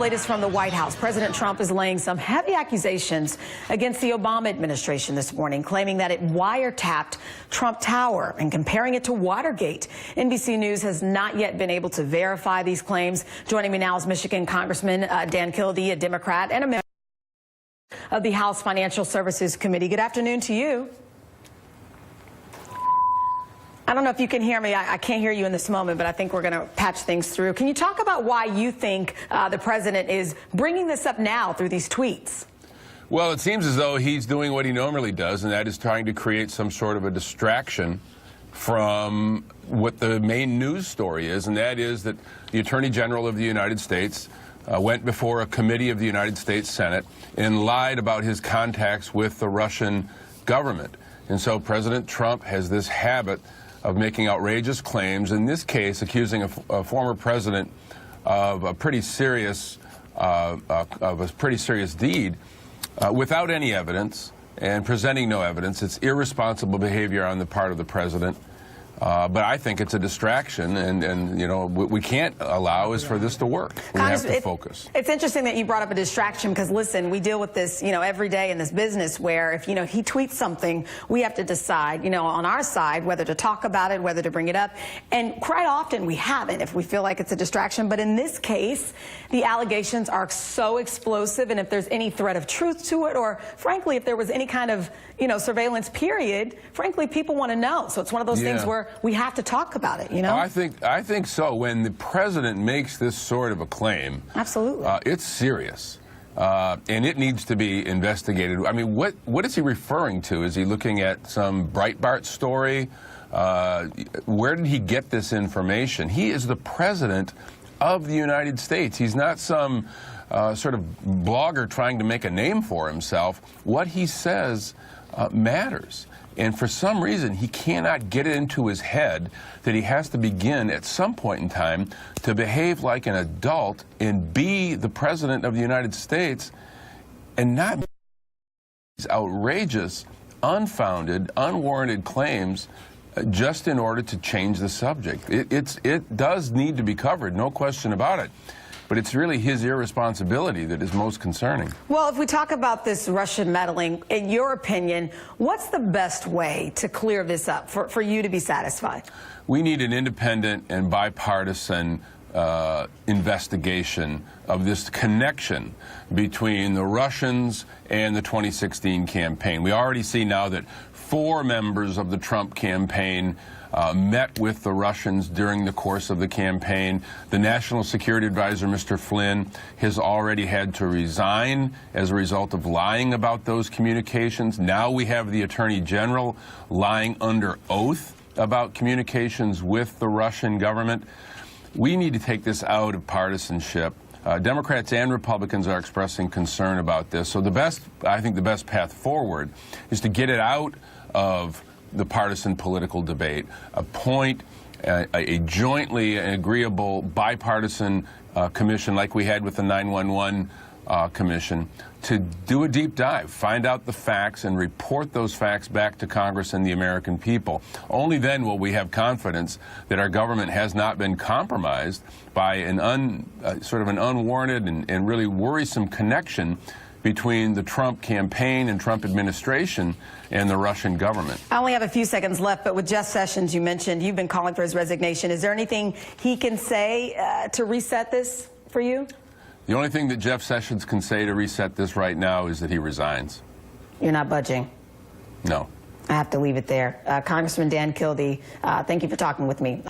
latest from the White House. President Trump is laying some heavy accusations against the Obama administration this morning, claiming that it wiretapped Trump Tower and comparing it to Watergate. NBC News has not yet been able to verify these claims. Joining me now is Michigan Congressman Dan Kildee, a Democrat and a member of the House Financial Services Committee. Good afternoon to you. I don't know if you can hear me. I can't hear you in this moment, but I think we're going to patch things through. Can you talk about why you think the president is bringing this up now through these tweets? Well, it seems as though he's doing what he normally does, and that is trying to create some sort of a distraction from what the main news story is, and that is that the Attorney General of the United States went before a committee of the United States Senate and lied about his contacts with the Russian government. And so President Trump has this habit of making outrageous claims, in this case accusing a former president of a pretty serious deed without any evidence and presenting no evidence. It's irresponsible behavior on the part of the president. But I think it's a distraction, and you know, what we can't allow is for this to work. We have to focus. It's interesting that you brought up a distraction, because listen, we deal with this, you know, every day in this business, where if, you know, he tweets something, we have to decide, you know, on our side whether to talk about it, whether to bring it up, and quite often we haven't if we feel like it's a distraction. But in this case, the allegations are so explosive, and if there's any thread of truth to it, or frankly, if there was any kind of, you know, surveillance period, frankly, people want to know. So it's one of those things where we have to talk about it, you know? I think so. When the president makes this sort of a claim, absolutely, it's serious. And it needs to be investigated. I mean, what is he referring to? Is he looking at some Breitbart story? Where did he get this information? He is the president of the United States. He's not some sort of blogger trying to make a name for himself. What he says matters. And for some reason, he cannot get it into his head that he has to begin at some point in time to behave like an adult and be the president of the United States and not these outrageous, unfounded, unwarranted claims just in order to change the subject. It does need to be covered, no question about it. But it's really his irresponsibility that is most concerning. Well, if we talk about this Russian meddling, in your opinion, what's the best way to clear this up for you to be satisfied? We need an independent and bipartisan investigation of this connection between the Russians and the 2016 campaign. We already see now that 4 members of the Trump campaign met with the Russians during the course of the campaign. The National Security Advisor, Mr. Flynn, has already had to resign as a result of lying about those communications. Now we have the Attorney General lying under oath about communications with the Russian government. We need to take this out of partisanship. Democrats and Republicans are expressing concern about this. So I think the best path forward is to get it out of the partisan political debate, appoint a jointly agreeable bipartisan commission like we had with the 911 commission to do a deep dive, find out the facts, and report those facts back to Congress and the American people. Only then will we have confidence that our government has not been compromised by an sort of an unwarranted and really worrisome connection between the Trump campaign and Trump administration and the Russian government. I only have a few seconds left, but with Jeff Sessions, you mentioned you've been calling for his resignation. Is there anything he can say to reset this for you? The only thing that Jeff Sessions can say to reset this right now is that he resigns. You're not budging? No. I have to leave it there. Congressman Dan Kildee, thank you for talking with me.